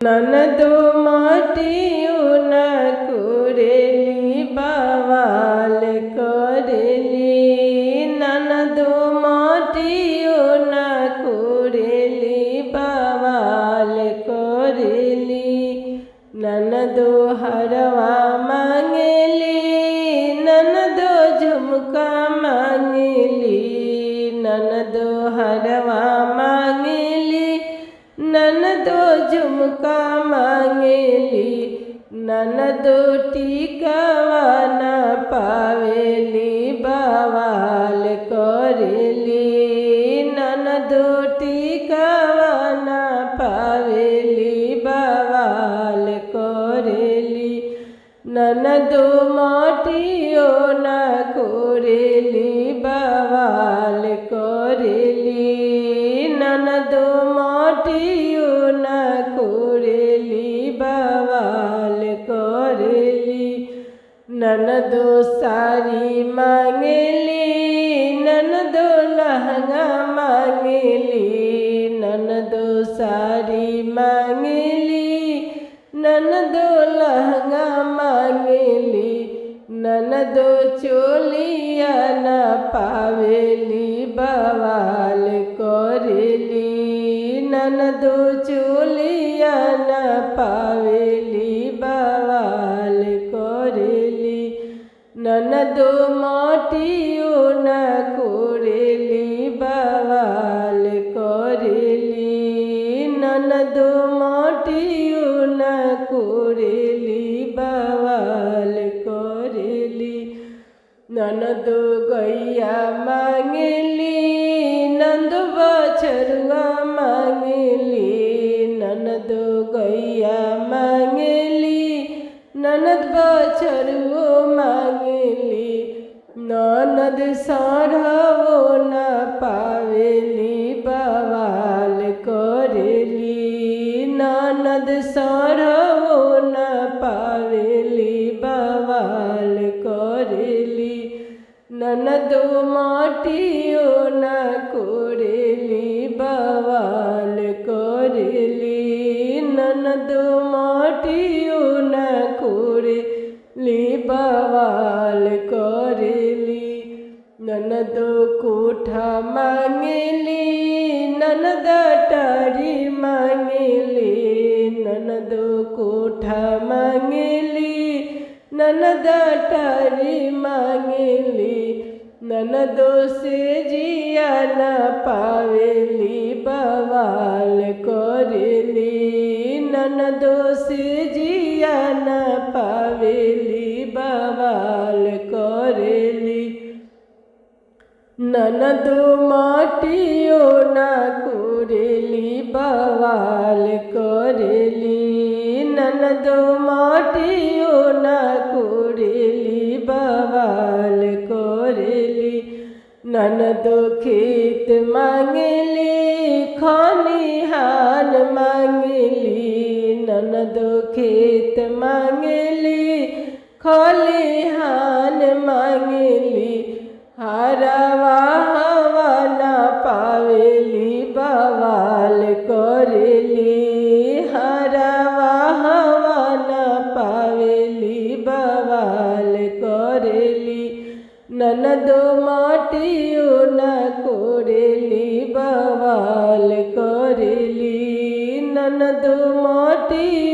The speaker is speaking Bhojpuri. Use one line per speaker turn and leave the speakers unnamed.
ननदो माटियो न करेली बवाल करेली, ननदो माटियो न करेली बवाल करेली। ननदो हरवा मांगेली, ननदो झुमका मांगेली, ननदो हरवा मांगेली, ननदो झुमका मांगेली। ननदो टिकावा न पावेली बवाल करेली, ननदो टिकावा न पावेली बवाल करेली। ननदो माटियो न करेली बवाल करेली, ननदो माटियो न करेली बवाल करेली। ननदो साड़ी मांगेली, ननदो लहंगा मांगेली, ननदो साड़ी मांगेली, ननदो लहंगा मांगेली। ननदो चोलिया न पावेली बवाल करेली, ननदो चोलिया न पावेली बवाल करेली। ननदो माटियो न करेली बवाल करेली, ननदो माटियो न करेली बवाल करेली। ननदो गैया मांगेली, नंद बछरुआ मांगेली, ननदो गैया मांगेली, ननद बछरुओ मांगेली। ननद साढ़वो न पावेली बवाल करेली, ननद साढ़वो न पावेली बवाल करेली। ननदो माटियो न करेली बवाल करेली, ननदो माटियो न करेली बवाल करेली। ननदो कोठा मांगेली, ननद अटारी मांगेली, ननदो कोठा मांगेली, ननद अटारी मांगेली। ननदो से जिया न पावेली बवाल करेली, ननदो से जिया न पावेली बवाल करेली। ननदो माटियो न करेली बवाल करेली, ननदो माटियो न करेली बवाल करेली। ननदो खेत मांगेली, खलिहान मांगेली, ननदो खेत मांगेली, खलिहान मांगेली। हरवा हवा न पावेली बवाल करेली, हरवा हवा न पावेली बवाल करेली। ननदो माटियो न करेली बवाल करेली, ननदो माटियो